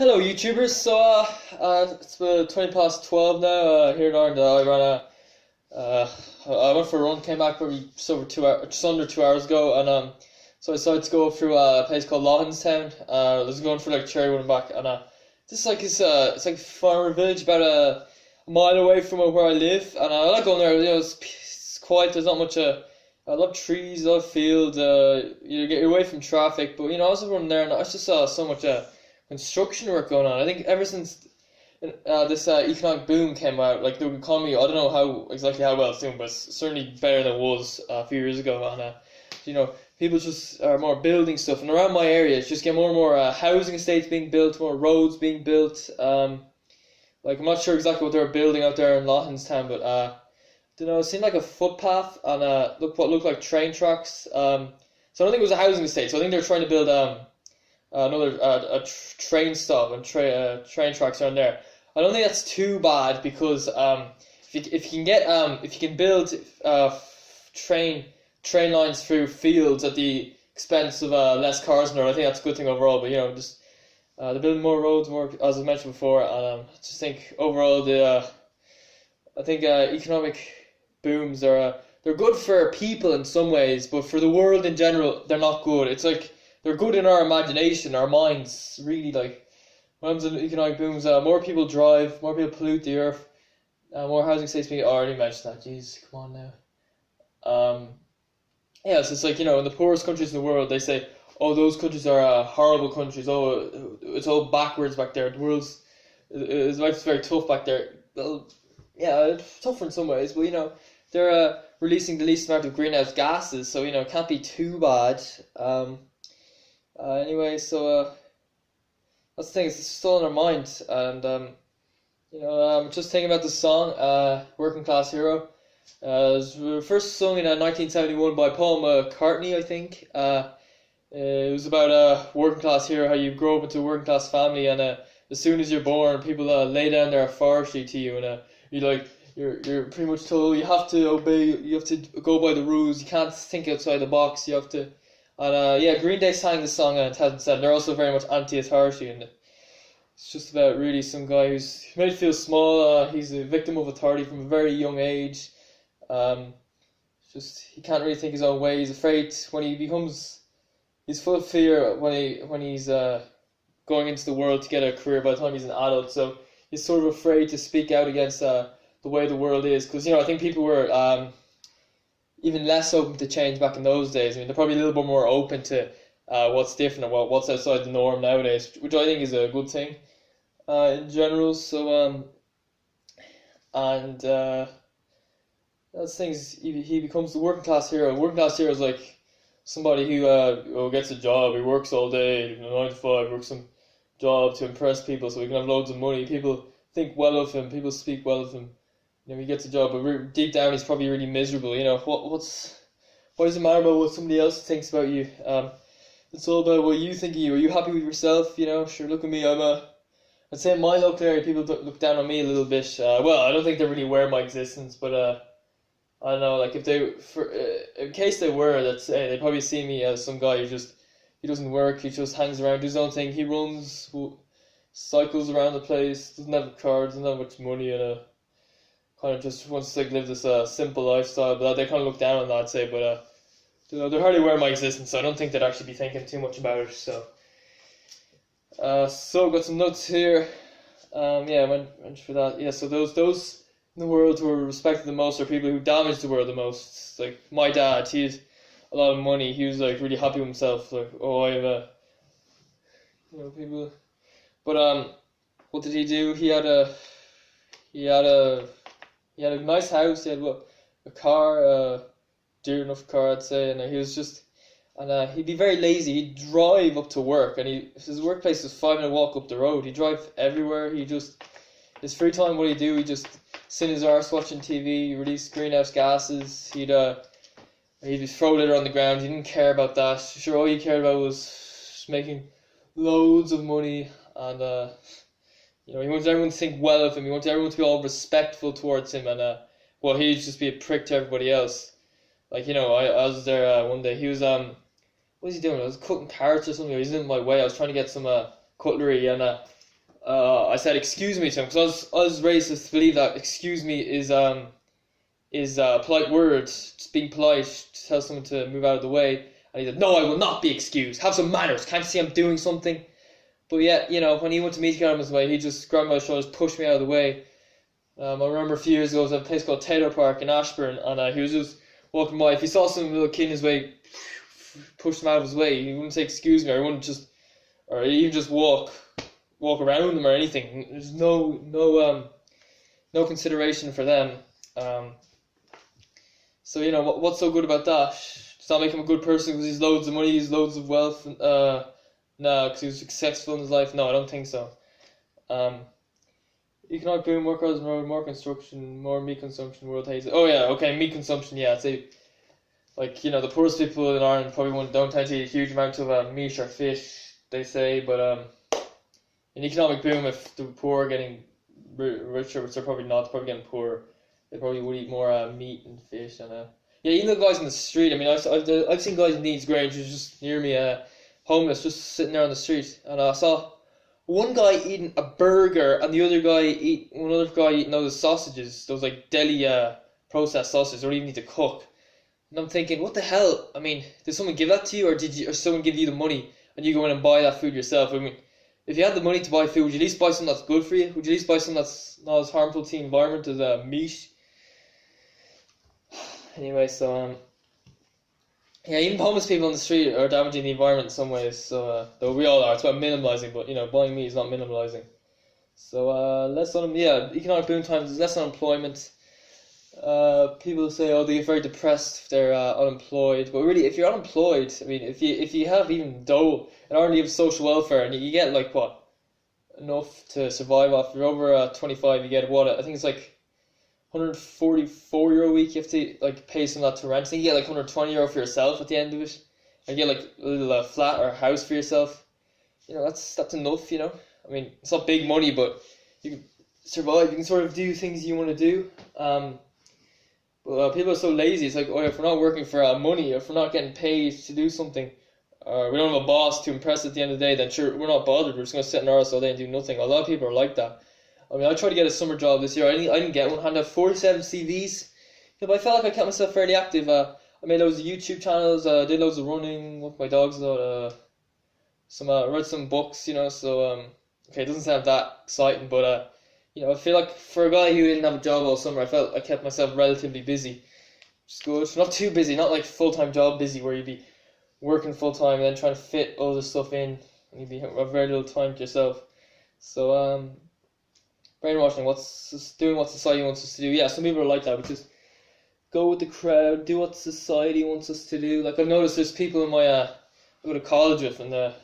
Hello, YouTubers. It's 20 past 12 now. Here in Ireland, I ran uh, I went for a run, came back probably just under 2 hours ago, and so I decided to go through a place called Loughlinstown. I was going for like cherry one back, and this is like it's like a farmer village about a mile away from where I live, and I like going there. It's quiet. There's not much. A lot of trees, a lot of fields. You get away from traffic, but I was running there, and I just saw so much construction work going on. I think ever since this economic boom came out, like the economy, I don't know exactly how well it's doing, but it's certainly better than it was a few years ago. And people just are more building stuff, and around my area, it's just get more and more housing estates being built, more roads being built. Like I'm not sure exactly what they're building out there in Loughlinstown, but don't know. It seemed like a footpath and what looked like train tracks. So I don't think it was a housing estate. So I think they're trying to build another train stop and train tracks around there. I don't think that's too bad because if you can build train lines through fields at the expense of less cars in there, I think that's a good thing overall. But just they're building more roads, more, as I mentioned before, and I just think overall economic booms are they're good for people in some ways, but for the world in general, they're not good. It's like they're good in our imagination, our minds. Really, like when comes to economic booms, more people drive, more people pollute the earth, more housing estates being. I already mentioned that. Jeez, come on now. Yeah, so it's like in the poorest countries in the world, they say, "Oh, those countries are horrible countries. Oh, it's all backwards back there. The world's life's very tough back there." Well, yeah, it's tougher in some ways, but they're releasing the least amount of greenhouse gases, so it can't be too bad. Anyway, so that's the thing. It's still in our mind, and just thinking about the song, "Working Class Hero." It was first sung in 1971 by Paul McCartney, I think. It was about a working class hero, how you grow up into a working class family, and as soon as you're born, people lay down their authority to you, and you're pretty much told you have to obey, you have to go by the rules, you can't think outside the box, you have to. And yeah, Green Day sang the song in 2007. They're also very much anti-authority, and it's just about really some guy who's made to feel small. He's a victim of authority from a very young age. Just he can't really think his own way. He's afraid when he's full of fear when he's going into the world to get a career by the time he's an adult. So he's sort of afraid to speak out against the way the world is, because I think people were even less open to change back in those days. I mean, they're probably a little bit more open to what's different and what's outside the norm nowadays, which I think is a good thing in general. So that's things. He becomes the working class hero. Working class hero is like somebody who gets a job. He works all day, 9 to 5, works some job to impress people so he can have loads of money. People think well of him. People speak well of him. He gets a job, but deep down he's probably really miserable. What does it matter about what somebody else thinks about you? It's all about what you think of you. Are you happy with yourself? Sure. Look at me. I'd say in my local area, people look down on me a little bit. Well, I don't think they're really aware of my existence, but I don't know. Like if in case they were, let's say, they probably see me as some guy he doesn't work. He just hangs around, does his own thing. He runs, cycles around the place, doesn't have a car, doesn't have much money, and kind of just wants to live this simple lifestyle. But they kind of look down on that, I'd say. But they're hardly aware of my existence, so I don't think they'd actually be thinking too much about it. So got some notes here. Yeah, I went for that. Yeah, so those in the world who are respected the most are people who damage the world the most. Like my dad, he had a lot of money. He was like really happy with himself. Like, oh, I have people. But what did he do? He had a nice house. He had a car, dear enough car, I'd say, and he was just. And he'd be very lazy. He'd drive up to work, and his workplace was 5 minute walk up the road. He'd drive everywhere. His free time, what he'd do, he'd just sit in his arse watching TV, release greenhouse gases. He'd just throw litter on the ground. He didn't care about that. Sure, all he cared about was just making loads of money, and he wanted everyone to think well of him. He wanted everyone to be all respectful towards him, and he'd just be a prick to everybody else. Like I was there one day. He was what was he doing? I was cutting carrots or something. He was in my way. I was trying to get some cutlery, and I said excuse me to him because I was raised to believe that excuse me is a polite word, just being polite to tell someone to move out of the way. And he said, "No, I will not be excused. Have some manners. Can't you see I'm doing something?" But yeah, when he went to meet me on his way, he just grabbed my shoulders, pushed me out of the way. I remember a few years ago, I was at a place called Taylor Park in Ashburn, and he was just walking by. If he saw some little kid in his way, pushed him out of his way. He wouldn't say excuse me, or he wouldn't just, or even just walk around them or anything. There's no consideration for them. So what's so good about that? Does that make him a good person because he's loads of money, he's loads of wealth? No, because he was successful in his life. No, I don't think so. Economic boom, more cars on the road, more construction, more meat consumption, world hates it. Oh yeah, okay, meat consumption. Yeah, I'd say the poorest people in Ireland probably don't tend to eat a huge amount of meat or fish. They say, but in economic boom, if the poor are getting richer, which they're probably not, they're probably getting poorer, they probably would eat more meat and fish and yeah, even the guys in the street. I mean, I've seen guys in Needs Grange who's just near me, homeless, just sitting there on the street, and I saw one guy eating a burger and one other guy eating those sausages, those like deli processed sausages, they don't even need to cook. And I'm thinking, what the hell? I mean, did someone give that to you, or someone give you the money and you go in and buy that food yourself? I mean, if you had the money to buy food, would you at least buy something that's good for you? Would you at least buy something that's not as harmful to the environment as meat? Anyway, so yeah, even homeless people on the street are damaging the environment in some ways. So though we all are, it's about minimalising. But buying meat is not minimalising. So economic boom times, there's less unemployment. People say, oh, they get very depressed if they're unemployed. But really, if you're unemployed, I mean, if you have even though in Ireland you have social welfare and you get like what enough to survive off. If you're over 25, you get what I think it's like €144 a week. You have to like pay some of that to rent. So you get like €120 for yourself at the end of it, and you get like a little flat or a house for yourself. That's enough. I mean, it's not big money, but you can survive. You can sort of do things you want to do. But people are so lazy. It's like, oh, if we're not working for money, if we're not getting paid to do something, or we don't have a boss to impress at the end of the day, then sure, we're not bothered. We're just going to sit in our arse all day and do nothing. A lot of people are like that. I mean, I tried to get a summer job this year. I didn't get one. I had 47 CVs. But I felt like I kept myself fairly active. I made loads of YouTube channels. Did loads of running with my dogs. Read some books. So okay, it doesn't sound that exciting, but I feel like for a guy who didn't have a job all summer, I felt I kept myself relatively busy, which is good. Not too busy, not like full-time job busy where you'd be working full-time and then trying to fit all this stuff in and you'd have very little time to yourself. So brainwashing, doing what society wants us to do. Yeah, some people are like that, which is go with the crowd, do what society wants us to do. Like I've noticed there's people in my I go to college with, and it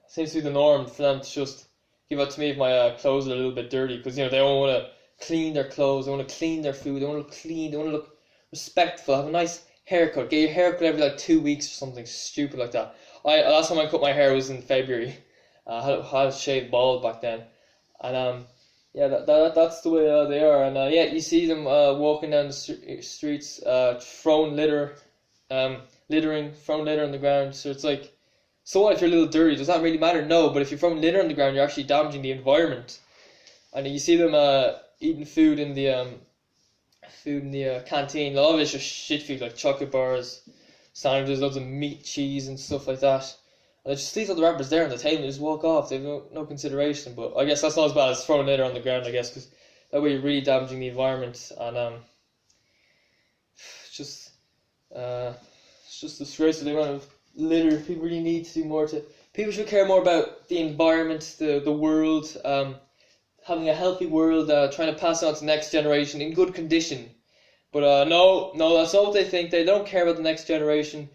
seems to be the norm for them to just give out to me if my clothes are a little bit dirty, because they don't want to clean their clothes, they want to clean their food, they want to look clean, they want to look respectful, have a nice haircut, get your haircut every like 2 weeks or something stupid like that. Last time I cut my hair was in February. I had a shaved bald back then, and that's the way they are. And you see them walking down the streets, throwing litter, throwing litter on the ground. So it's like, so what if you're a little dirty? Does that really matter? No, but if you're throwing litter on the ground, you're actually damaging the environment. And you see them eating food in the canteen. A lot of it's just shit food, like chocolate bars, sandwiches, loads of meat, cheese, and stuff like that. And they just leave all the wrappers there on the table and just walk off. They have no consideration. But I guess that's not as bad as throwing litter on the ground, I guess, because that way you're really damaging the environment. And it's just disgraceful the amount of litter. People really need to do more to. People should care more about the environment, the world, having a healthy world, trying to pass it on to the next generation in good condition. But no, that's not what they think. They don't care about the next generation.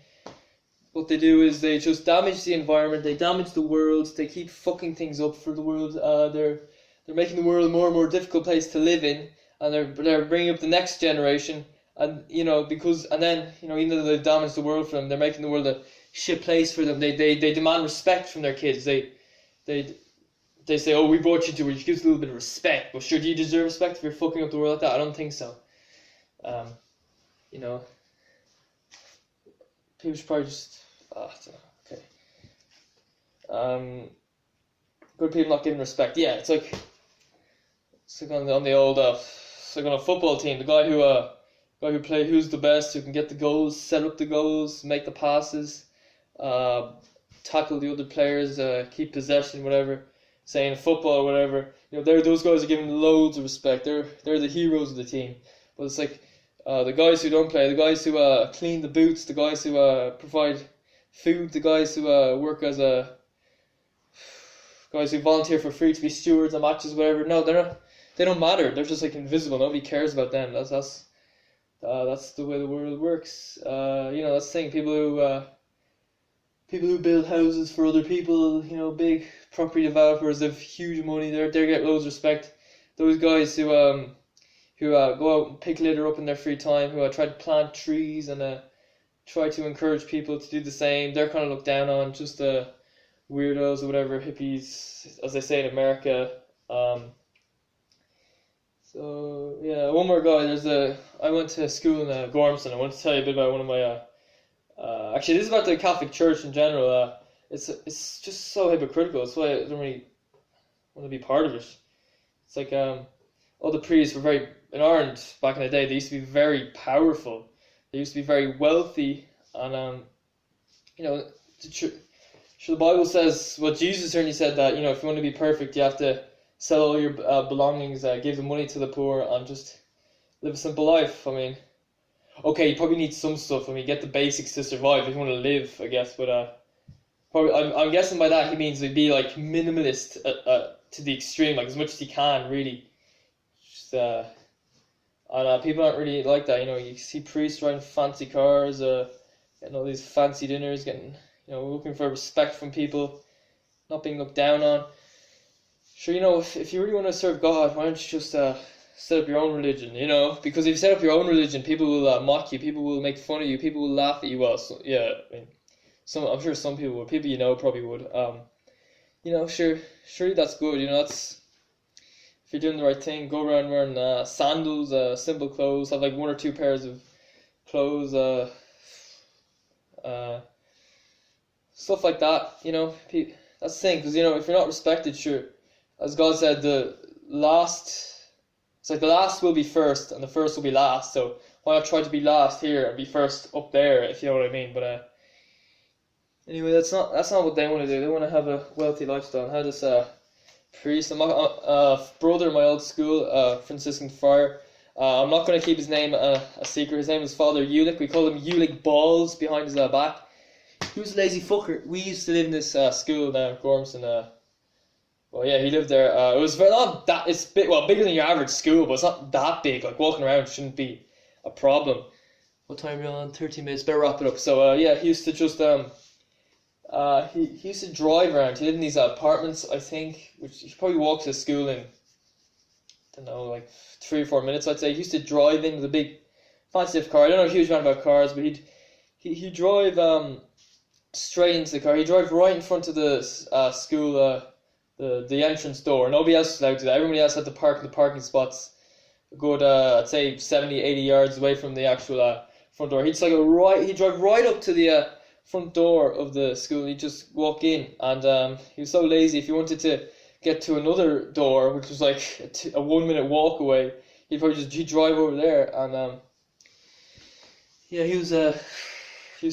What they do is they just damage the environment, they damage the world, they keep fucking things up for the world. They're making the world a more and more difficult place to live in, and they're bringing up the next generation. And even though they've damaged the world for them, they're making the world a shit place for them. They demand respect from their kids. They say, oh, we brought you to it, which gives a little bit of respect. But sure, do you deserve respect if you're fucking up the world like that? I don't think so. People should probably just, I don't know, okay. good people not giving respect. Yeah, it's like on the old it's like on a football team, the guy who play who's the best, who can get the goals, set up the goals, make the passes, tackle the other players, keep possession, whatever. Say in football, whatever. Those guys are given loads of respect. They're the heroes of the team. But it's like the guys who don't play, the guys who clean the boots, the guys who provide food, the guys who work as guys who volunteer for free to be stewards on matches, whatever. No, they're not. They don't matter. They're just like invisible. Nobody cares about them. That's the way the world works. That's the thing. People who build houses for other people, big property developers, have huge money. They get loads of respect. Those guys who go out and pick litter up in their free time, who try to plant trees and try to encourage people to do the same, they're kind of looked down on, just weirdos or whatever, hippies, as they say in America. So yeah, one more guy. I went to school in Gormston. I want to tell you a bit about one of my. Actually, this is about the Catholic Church in general. It's just so hypocritical. That's why I don't really want to be part of it. It's like all the priests were in Ireland back in the day. They used to be very powerful. They used to be very wealthy, and the Bible says, well, Jesus certainly said that if you want to be perfect, you have to sell all your belongings, give the money to the poor, and just live a simple life. I mean, okay, you probably need some stuff. I mean, get the basics to survive if you want to live, I guess. But probably, I'm guessing by that he means to be like minimalist to the extreme, like as much as you can, really. Just, and people aren't really like that. You see priests driving fancy cars, getting all these fancy dinners, getting looking for respect from people, not being looked down on. Sure, if you really want to serve God, why don't you just set up your own religion, because if you set up your own religion, people will mock you, people will make fun of you, people will laugh at you. Well, so, yeah, I mean, I'm sure some people would, people probably would. Surely that's good. That's if you're doing the right thing. Go around wearing sandals, simple clothes, have like one or two pairs of clothes, stuff like that. That's the thing, because if you're not respected, sure, as God said, it's like the last will be first and the first will be last. So why not try to be last here and be first up there, if you know what I mean? But anyway, that's not what they want to do. They want to have a wealthy lifestyle. And how this priest, brother in my old school, Franciscan friar. I'm not going to keep his name a secret. His name is Father Ulick. We call him Ulick Balls behind his back. He was a lazy fucker. We used to live in this school now, Gormston. Well, yeah, he lived there. It was not that. It's bigger than your average school, but it's not that big. Like walking around shouldn't be a problem. What time are we on? 13 minutes. Better wrap it up. So yeah, he used to just he used to drive around. He lived in these apartments, I think, which he probably walked to school in, I don't know, like 3 or 4 minutes, I'd say. He used to drive in with a big fancy car. I don't know a huge amount about cars, but he'd drive straight into the car. He'd drive right in front of the school. The entrance door. Nobody else was allowed to do that. Everybody else had to park in the parking spots a good, I'd say 70, 80 yards away from the actual front door. He'd drive right up to the front door of the school. He'd just walk in, and he was so lazy. If he wanted to get to another door, which was like a 1 minute walk away, he'd drive over there. And yeah, he was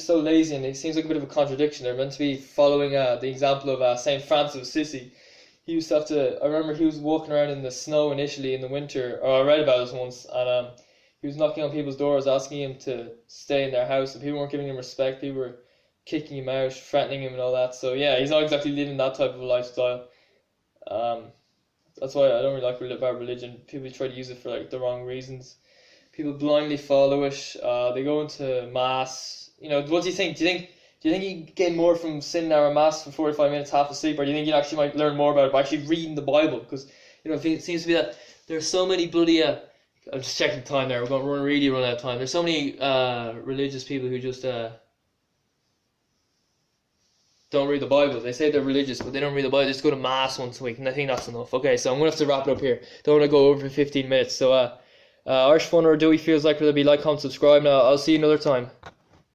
so lazy, and it seems like a bit of a contradiction. They're meant to be following the example of Saint Francis of Assisi. He used to have to. I remember he was walking around in the snow initially in the winter, or I read about this once, and he was knocking on people's doors, asking him to stay in their house, and people weren't giving him respect. People were kicking him out, threatening him, and all that. So yeah, he's not exactly living that type of a lifestyle. That's why I don't really like about religion. People try to use it for like the wrong reasons. People blindly follow it. They go into mass. What do you think? Do you think you get more from sitting there at mass for 45 minutes, half asleep, or do you think you actually might learn more about it by actually reading the Bible? Because it seems to be that there's so many bloody. I'm just checking the time there. We're going to run out of time. There's so many religious people who just don't read the Bible. They say they're religious, but they don't read the Bible. They just go to mass once a week, and I think that's enough. Okay, so I'm gonna have to wrap it up here. Don't want to go over for 15 minutes. So Irish Fun or Dewey feels like, will be like, comment, subscribe. Now I'll see you another time.